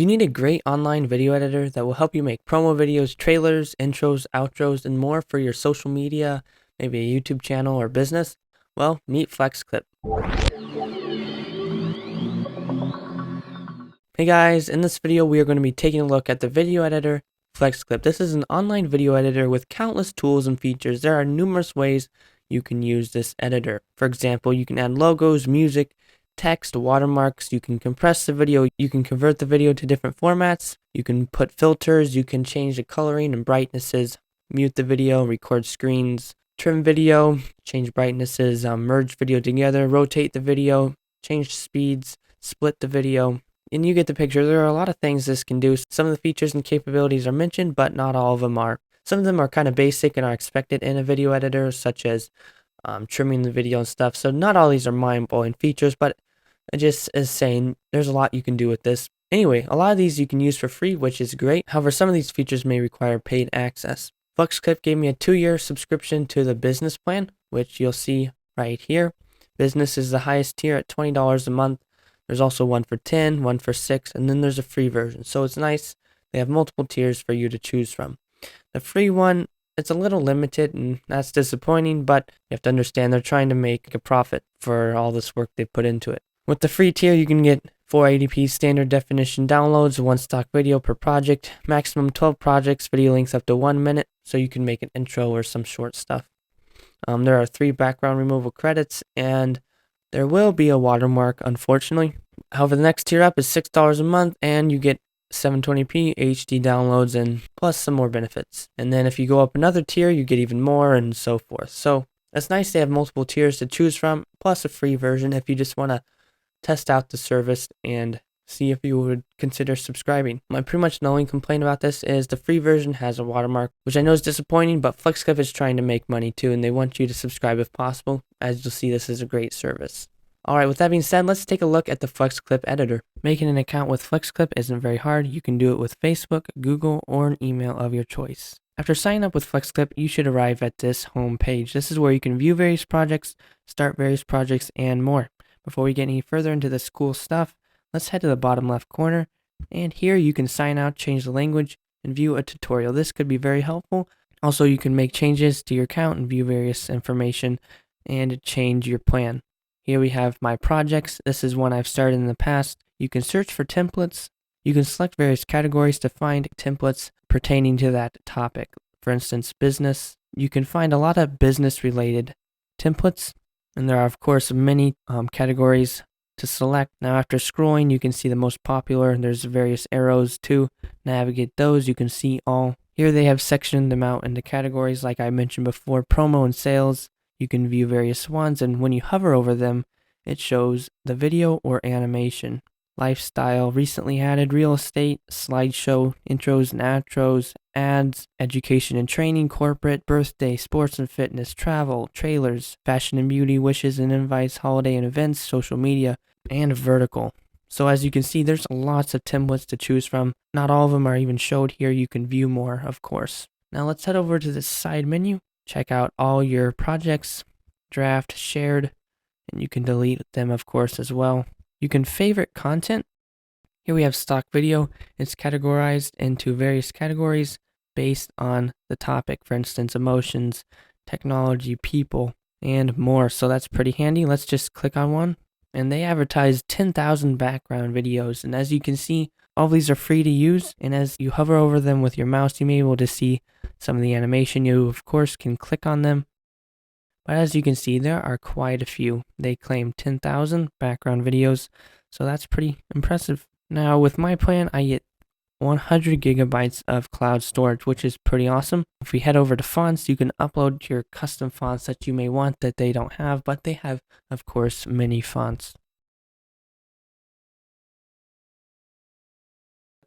You need a great online video editor that will help you make promo videos, trailers, intros, outros, and more for your social media, maybe a YouTube channel or business. Well, meet FlexClip. Hey guys, in this video we are going to be taking a look at the video editor FlexClip. This is an online video editor with countless tools and features. There are numerous ways you can use this editor. For example, you can add logos, music, text, watermarks, you can compress the video, you can convert the video to different formats, you can put filters, you can change the coloring and brightnesses, mute the video, record screens, trim video, change brightnesses, merge video together, rotate the video, change speeds, split the video, and you get the picture. There are a lot of things this can do. Some of the features and capabilities are mentioned, but not all of them are. Some of them are kind of basic and are expected in a video editor, such as trimming the video and stuff. So not all these are mind-blowing features, but it just is saying there's a lot you can do with this. Anyway, a lot of these you can use for free, which is great. However, some of these features may require paid access. FlexClip gave me a 2-year subscription to the business plan, which you'll see right here. Business is the highest tier at $20 a month. There's also one for 10, one for 6, and then there's a free version. So it's nice. They have multiple tiers for you to choose from. The free one, it's a little limited, and that's disappointing, but you have to understand they're trying to make a profit for all this work they put into it. With the free tier, you can get 480p standard definition downloads, 1 stock video per project, maximum 12 projects, video lengths up to 1 minute, so you can make an intro or some short stuff. There are 3 background removal credits, and there will be a watermark, unfortunately. However, the next tier up is $6 a month, and you get 720p HD downloads and plus some more benefits. And then if you go up another tier, you get even more and so forth. So it's nice they have multiple tiers to choose from, plus a free version if you just want to test out the service and see if you would consider subscribing. My pretty much the only complaint about this is the free version has a watermark, which I know is disappointing, but FlexClip is trying to make money too, and they want you to subscribe if possible. As you'll see, this is a great service. Alright, with that being said, let's take a look at the FlexClip editor. Making an account with FlexClip isn't very hard. You can do it with Facebook, Google, or an email of your choice. After signing up with FlexClip, you should arrive at this home page. This is where you can view various projects, start various projects, and more. Before we get any further into this cool stuff, let's head to the bottom left corner, and here you can sign out, change the language, and view a tutorial. This could be very helpful. Also, you can make changes to your account and view various information and change your plan. Here we have my projects. This is one I've started in the past. You can search for templates. You can select various categories to find templates pertaining to that topic. For instance, business. You can find a lot of business-related templates, and there are, of course, many categories to select. Now, after scrolling, you can see the most popular. There's various arrows to navigate those. You can see all. Here they have sectioned them out into categories like I mentioned before, promo and sales. You can view various ones, and when you hover over them, it shows the video or animation. Lifestyle, recently added, real estate, slideshow, intros and outros, ads, education and training, corporate, birthday, sports and fitness, travel, trailers, fashion and beauty, wishes and invites, holiday and events, social media, and vertical. So as you can see, there's lots of templates to choose from. Not all of them are even showed here. You can view more, of course. Now let's head over to the side menu. Check out all your projects, draft, shared, and you can delete them, of course, as well. You can favorite content. Here we have stock video. It's categorized into various categories based on the topic. For instance, emotions, technology, people, and more. So that's pretty handy. Let's just click on one. And they advertise 10,000 background videos. And as you can see, all of these are free to use. And as you hover over them with your mouse, you may be able to see some of the animation. You, of course, can click on them. But as you can see, there are quite a few. They claim 10,000 background videos, so that's pretty impressive. Now, with my plan, I get 100 gigabytes of cloud storage, which is pretty awesome. If we head over to fonts, you can upload your custom fonts that you may want that they don't have, but they have, of course, many fonts.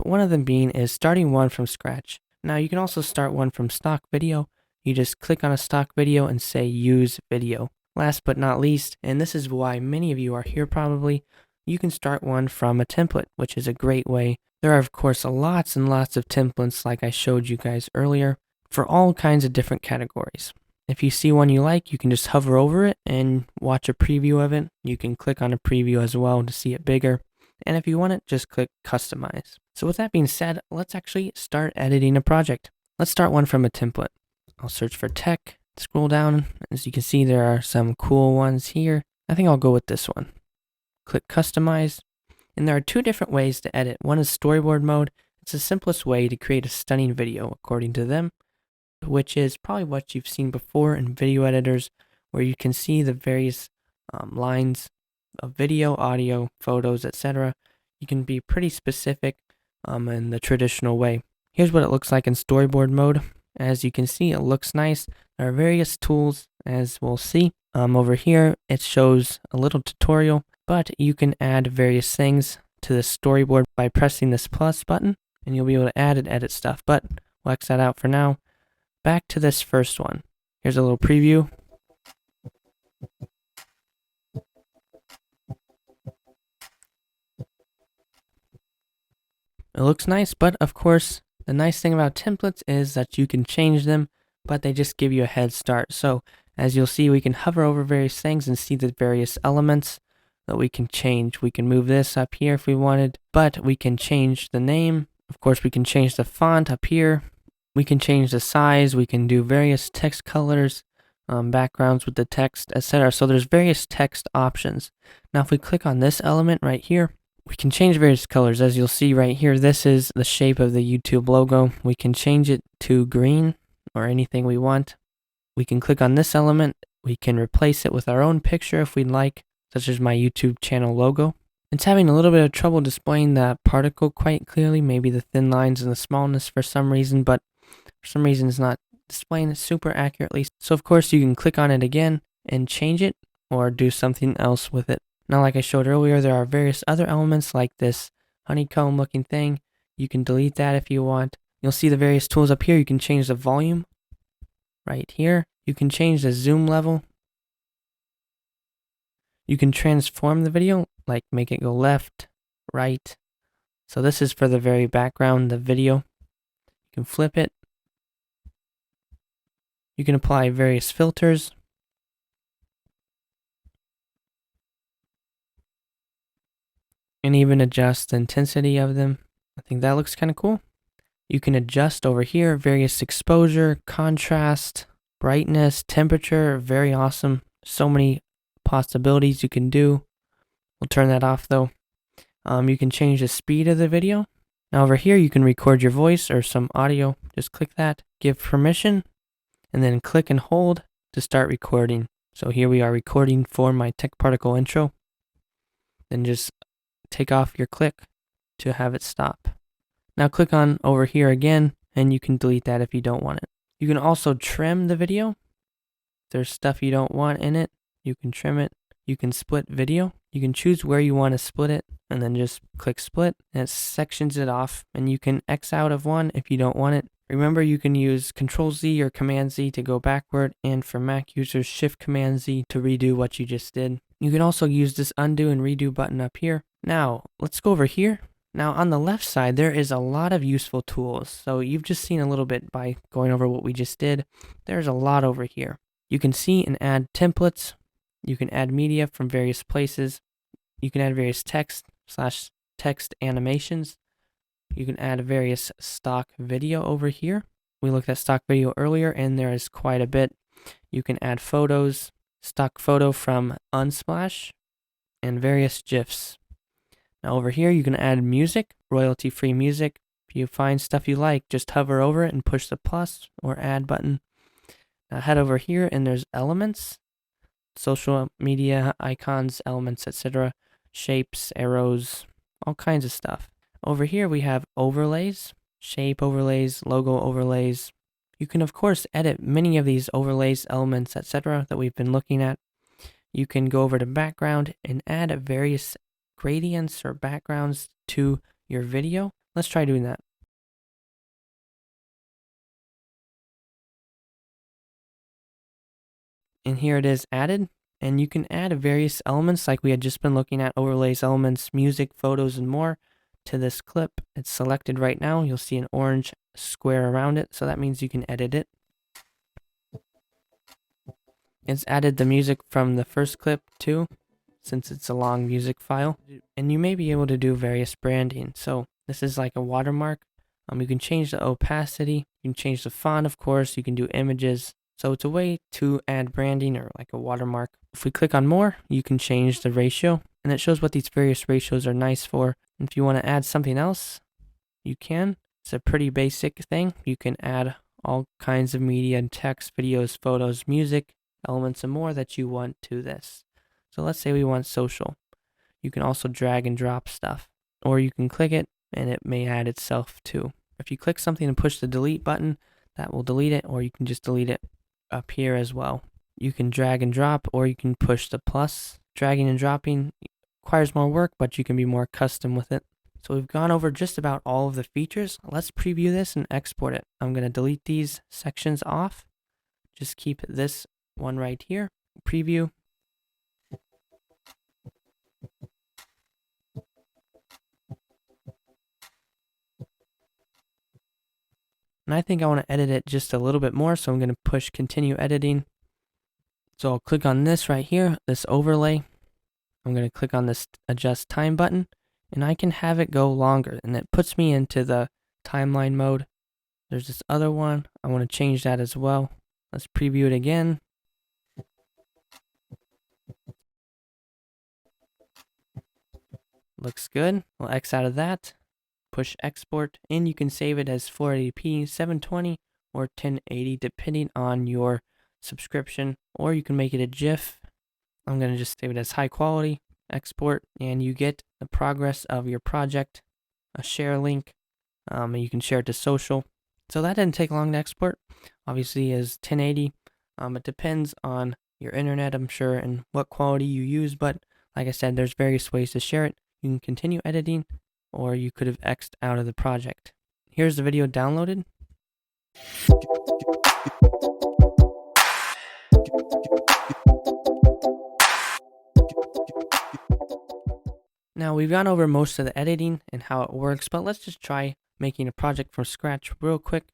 One of them being is starting one from scratch. Now, you can also start one from stock video. You just click on a stock video and say use video. Last but not least, and this is why many of you are here probably, you can start one from a template, which is a great way. There are, of course, lots and lots of templates like I showed you guys earlier for all kinds of different categories. If you see one you like, you can just hover over it and watch a preview of it. You can click on a preview as well to see it bigger. And if you want it, just click customize. So with that being said, let's actually start editing a project. Let's start one from a template. I'll search for tech, scroll down. As you can see, there are some cool ones here. I think I'll go with this one. Click customize. And there are two different ways to edit. One is storyboard mode. It's the simplest way to create a stunning video according to them, which is probably what you've seen before in video editors, where you can see the various lines of video, audio, photos, etc. You can be pretty specific in the traditional way. Here's what it looks like in storyboard mode. As you can see, it looks nice. There are various tools, as we'll see. Over here, it shows a little tutorial, but you can add various things to the storyboard by pressing this plus button, and you'll be able to add and edit stuff, but we'll X that out for now. Back to this first one. Here's a little preview. It looks nice, but of course, the nice thing about templates is that you can change them, but they just give you a head start. So as you'll see, we can hover over various things and see the various elements that we can change. We can move this up here if we wanted, but we can change the name. Of course, we can change the font up here. We can change the size. We can do various text colors, backgrounds with the text, etc. So there's various text options. Now, if we click on this element right here, we can change various colors. As you'll see right here, this is the shape of the YouTube logo. We can change it to green or anything we want. We can click on this element. We can replace it with our own picture if we'd like, such as my YouTube channel logo. It's having a little bit of trouble displaying that particle quite clearly, maybe the thin lines and the smallness for some reason, but for some reason it's not displaying it super accurately. So of course you can click on it again and change it or do something else with it. Now, like I showed earlier, there are various other elements like this honeycomb looking thing. You can delete that if you want. You'll see the various tools up here. You can change the volume right here. You can change the zoom level. You can transform the video, like make it go left, right. So this is for the very background, the video. You can flip it. You can apply various filters. And even adjust the intensity of them. I think that looks kind of cool. You can adjust over here various exposure, contrast, brightness, temperature. Very awesome. So many possibilities you can do. We'll turn that off though. You can change the speed of the video. Now over here you can record your voice or some audio. Just click that, give permission, and then click and hold to start recording. So here we are recording for my tech particle intro. Then just take off your click to have it stop. Now click on over here again, and you can delete that if you don't want it. You can also trim the video. If there's stuff you don't want in it, you can trim it. You can split video. You can choose where you want to split it, and then just click split, and it sections it off, and you can X out of one if you don't want it. Remember, you can use Control-Z or Command-Z to go backward, and for Mac users, Shift-Command-Z to redo what you just did. You can also use this undo and redo button up here. Now, let's go over here. Now, on the left side, there is a lot of useful tools. So you've just seen a little bit by going over what we just did. There's a lot over here. You can see and add templates. You can add media from various places. You can add various text/text animations. You can add various stock video over here. We looked at stock video earlier, and there is quite a bit. You can add photos, stock photo from Unsplash, and various GIFs. Now over here, you can add music, royalty-free music. If you find stuff you like, just hover over it and push the plus or add button. Now head over here, and there's elements, social media, icons, elements, etc., shapes, arrows, all kinds of stuff. Over here, we have overlays, shape overlays, logo overlays. You can, of course, edit many of these overlays, elements, etc. that we've been looking at. You can go over to background and add various gradients or backgrounds to your video. Let's try doing that. And here it is added. And you can add various elements like we had just been looking at, overlays, elements, music, photos, and more to this clip. It's selected right now. You'll see an orange square around it. So that means you can edit it. It's added the music from the first clip too, since it's a long music file. And you may be able to do various branding. So This is like a watermark. You can change the opacity. You can change the font, of course. You can do images. So it's a way to add branding or like a watermark. If we click on more, you can change the ratio, and it shows what these various ratios are nice for. And if you want to add something else, you can. It's a pretty basic thing. You can add all kinds of media and text, videos, photos, music, elements, and more that you want to this. So let's say we want social. You can also drag and drop stuff, or you can click it and it may add itself too. If you click something and push the delete button, that will delete it, or you can just delete it up here as well. You can drag and drop, or you can push the plus. Dragging and dropping requires more work, but you can be more custom with it. So we've gone over just about all of the features. Let's preview this and export it. I'm going to delete these sections off. Just keep this one right here. Preview. And I think I want to edit it just a little bit more, so I'm going to push continue editing. So I'll click on this right here, this overlay. I'm going to click on this adjust time button, and I can have it go longer, and it puts me into the timeline mode. There's this other one. I want to change that as well. Let's preview it again. Looks good. We'll X out of that. Push export, and you can save it as 480p, 720, or 1080 depending on your subscription, or you can make it a GIF. I'm going to just save it as high quality, export, and you get the progress of your project, a share link, and you can share it to social. So that didn't take long to export. Obviously is 1080. It depends on your internet, I'm sure, and what quality you use, but like I said, there's various ways to share it. You can continue editing, or you could have X'd out of the project. Here's the video downloaded. Now we've gone over most of the editing and how it works, but let's just try making a project from scratch real quick,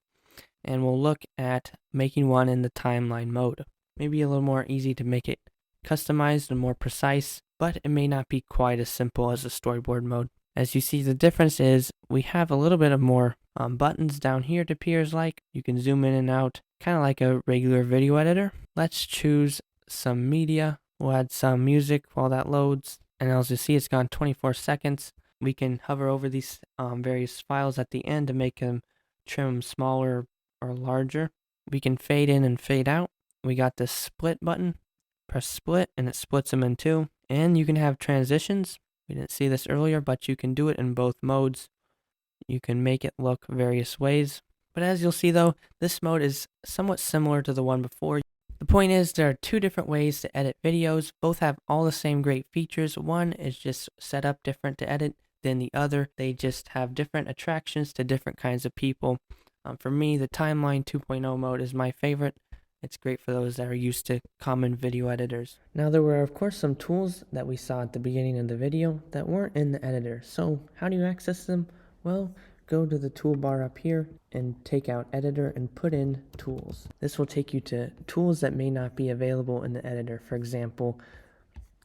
and we'll look at making one in the timeline mode. Maybe a little more easy to make it customized and more precise, but it may not be quite as simple as the storyboard mode. As you see, the difference is we have a little bit of more buttons down here, it appears like. You can zoom in and out, kind of like a regular video editor. Let's choose some media. We'll add some music while that loads. And as you see, it's gone 24 seconds. We can hover over these various files at the end to make them trim smaller or larger. We can fade in and fade out. We got the split button. Press split and it splits them in two. And you can have transitions. We didn't see this earlier, but you can do it in both modes. You can make it look various ways. But as you'll see though, this mode is somewhat similar to the one before. The point is, there are two different ways to edit videos. Both have all the same great features. One is just set up different to edit than the other. They just have different attractions to different kinds of people. For me, the Timeline 2.0 mode is my favorite. It's great for those that are used to common video editors. Now, there were, of course, some tools that we saw at the beginning of the video that weren't in the editor. So how do you access them? Well, go to the toolbar up here and take out editor and put in tools. This will take you to tools that may not be available in the editor. For example,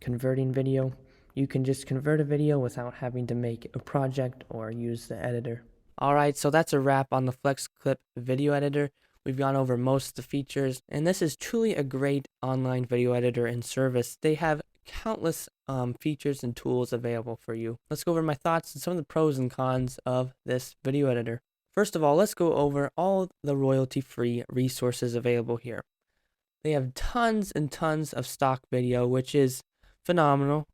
converting video. You can just convert a video without having to make a project or use the editor. Alright, so that's a wrap on the FlexClip video editor. We've gone over most of the features, and this is truly a great online video editor and service. They have countless features and tools available for you. Let's go over my thoughts and some of the pros and cons of this video editor. First of all, let's go over all the royalty-free resources available here. They have tons and tons of stock video, which is phenomenal,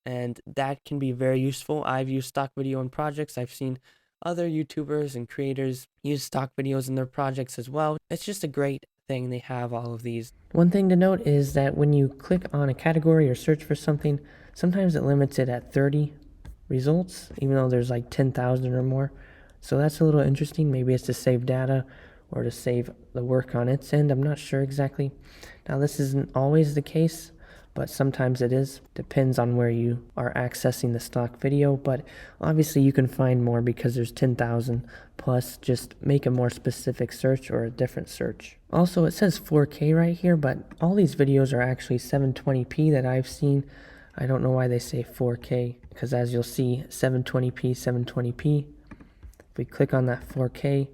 and that can be very useful. I've used stock video in projects. I've seen other YouTubers and creators use stock videos in their projects as well. It's just a great thing they have all of these. One thing to note is that when you click on a category or search for something, sometimes it limits it at 30 results, even though there's like 10,000 or more. So that's a little interesting. Maybe it's to save data or to save the work on its end. I'm not sure exactly. Now, this isn't always the case, but sometimes it is. Depends on where you are accessing the stock video, but obviously you can find more because there's 10,000 plus. Just make a more specific search or a different search. Also, it says 4K right here, but all these videos are actually 720p that I've seen. I don't know why they say 4K. because as you'll see, 720p, 720p. If we click on that 4K,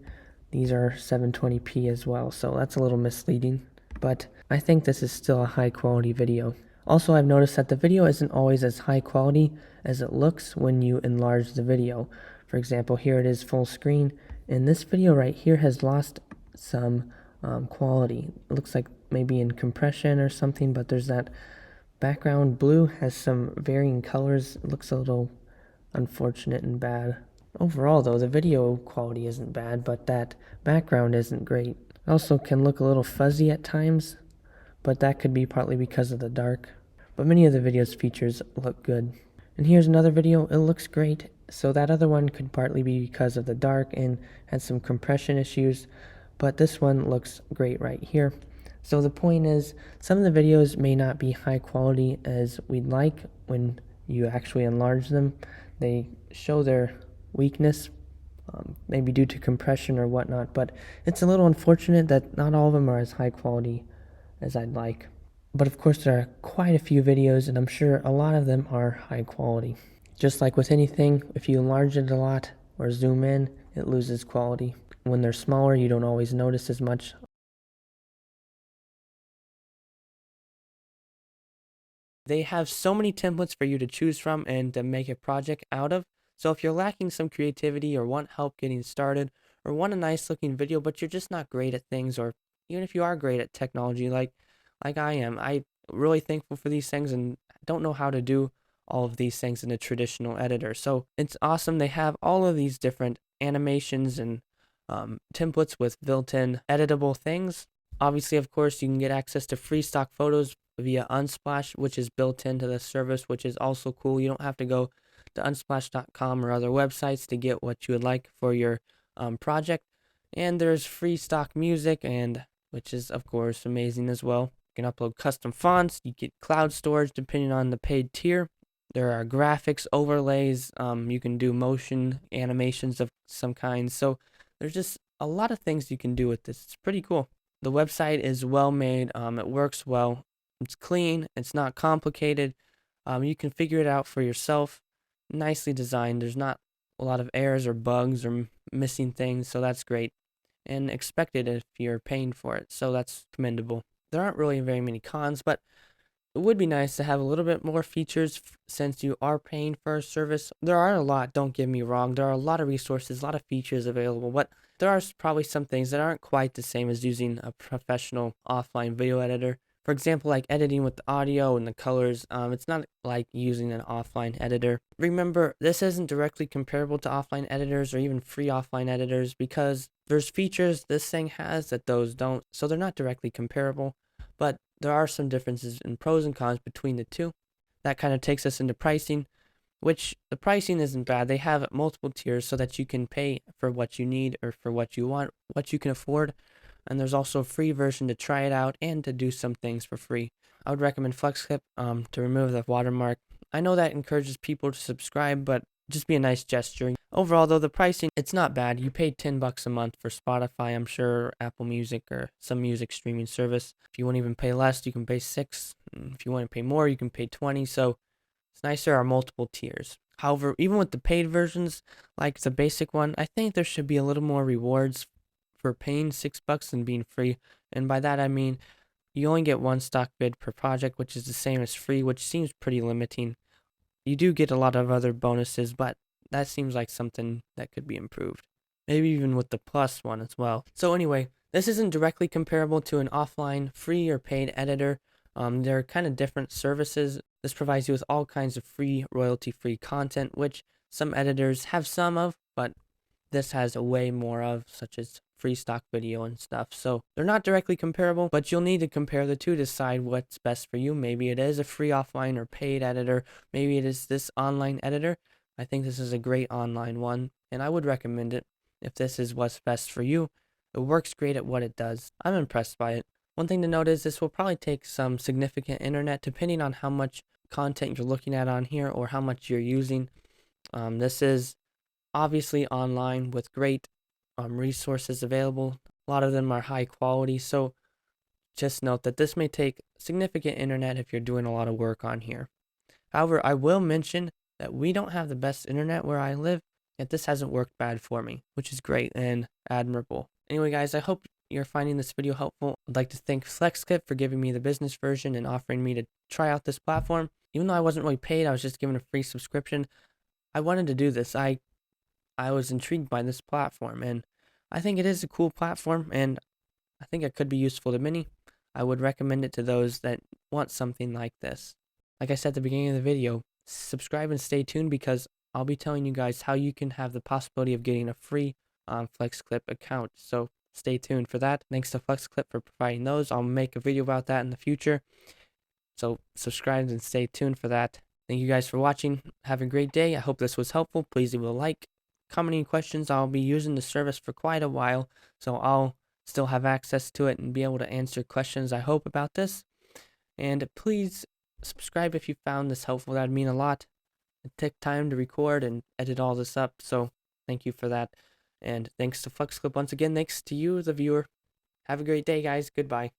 these are 720p as well, so that's a little misleading, but I think this is still a high quality video. Also, I've noticed that the video isn't always as high quality as it looks when you enlarge the video. For example, here it is full screen, and this video right here has lost some quality. It looks like maybe in compression or something, but there's that background blue has some varying colors. It looks a little unfortunate and bad. Overall though, the video quality isn't bad, but that background isn't great. It also can look a little fuzzy at times, but that could be partly because of the dark. But many of the video's features look good. And here's another video, it looks great. So that other one could partly be because of the dark and had some compression issues, but this one looks great right here. So the point is, some of the videos may not be high quality as we'd like when you actually enlarge them. They show their weakness, maybe due to compression or whatnot, but it's a little unfortunate that not all of them are as high quality as I'd like. But of course there are quite a few videos, and I'm sure a lot of them are high quality. Just like with anything, if you enlarge it a lot or zoom in, it loses quality. When they're smaller, you don't always notice as much. They have so many templates for you to choose from and to make a project out of. So if you're lacking some creativity or want help getting started or want a nice looking video but you're just not great at things, or even if you are great at technology like I am, I'm really thankful for these things and don't know how to do all of these things in a traditional editor. So it's awesome. They have all of these different animations and templates with built-in editable things. Obviously, of course, you can get access to free stock photos via Unsplash, which is built into the service, which is also cool. You don't have to go to unsplash.com or other websites to get what you would like for your project. And there's free stock music, and which is, of course, amazing as well. You can upload custom fonts. You get cloud storage depending on the paid tier. There are graphics overlays. You can do motion animations of some kind. So there's just a lot of things you can do with this. It's pretty cool. The website is well made. It works well. It's clean. It's not complicated. You can figure it out for yourself. Nicely designed. There's not a lot of errors or bugs or missing things, so that's great. And expected if you're paying for it, so that's commendable. There aren't really very many cons, but it would be nice to have a little bit more features since you are paying for a service. There are a lot, don't get me wrong. There are a lot of resources, a lot of features available, but there are probably some things that aren't quite the same as using a professional offline video editor. For example, like editing with the audio and the colors, it's not like using an offline editor. Remember, this isn't directly comparable to offline editors or even free offline editors because there's features this thing has that those don't, so they're not directly comparable. But there are some differences in pros and cons between the two. That kind of takes us into pricing, which the pricing isn't bad. They have multiple tiers so that you can pay for what you need or for what you want, what you can afford. And there's also a free version to try it out and to do some things for free. I would recommend FlexClip to remove the watermark. I know that encourages people to subscribe, but just be a nice gesture. Overall, though, the pricing, it's not bad. You pay $10 a month for Spotify, I'm sure, or Apple Music, or some music streaming service. If you want to even pay less, you can pay $6. If you want to pay more, you can pay $20. So it's nice there are multiple tiers. However, even with the paid versions, like the basic one, I think there should be a little more rewards for paying $6 and being free. And by that, I mean you only get one stock vid per project, which is the same as free, which seems pretty limiting. You do get a lot of other bonuses, but that seems like something that could be improved. Maybe even with the plus one as well. So anyway, this isn't directly comparable to an offline free or paid editor. They're kind of different services. This provides you with all kinds of free, royalty-free content, which some editors have some of, but this has a way more of, such as free stock video and stuff. So they're not directly comparable, but you'll need to compare the two to decide what's best for you. Maybe it is a free offline or paid editor. Maybe it is this online editor. I think this is a great online one, and I would recommend it if this is what's best for you. It works great at what it does. I'm impressed by it. One thing to note is this will probably take some significant internet depending on how much content you're looking at on here or how much you're using. This is obviously online with great resources available. A lot of them are high quality, so just note that this may take significant internet if you're doing a lot of work on here. However, I will mention that we don't have the best internet where I live, yet this hasn't worked bad for me, which is great and admirable. Anyway, guys, I hope you're finding this video helpful. I'd like to thank FlexClip for giving me the business version and offering me to try out this platform. Even though I wasn't really paid, I was just given a free subscription. I wanted to do this. I was intrigued by this platform, and I think it is a cool platform, and I think it could be useful to many. I would recommend it to those that want something like this. Like I said at the beginning of the video, subscribe and stay tuned because I'll be telling you guys how you can have the possibility of getting a free FlexClip account. So stay tuned for that. Thanks to FlexClip for providing those. I'll make a video about that in the future. So subscribe and stay tuned for that. Thank you guys for watching. Have a great day. I hope this was helpful. Please leave a like, comment any questions. I'll be using the service for quite a while, so I'll still have access to it and be able to answer questions, I hope, about this. And please subscribe if you found this helpful. That'd mean a lot. It took time to record and edit all this up, so thank you for that. And thanks to FlexClip once again. Thanks to you, the viewer. Have a great day, guys. Goodbye.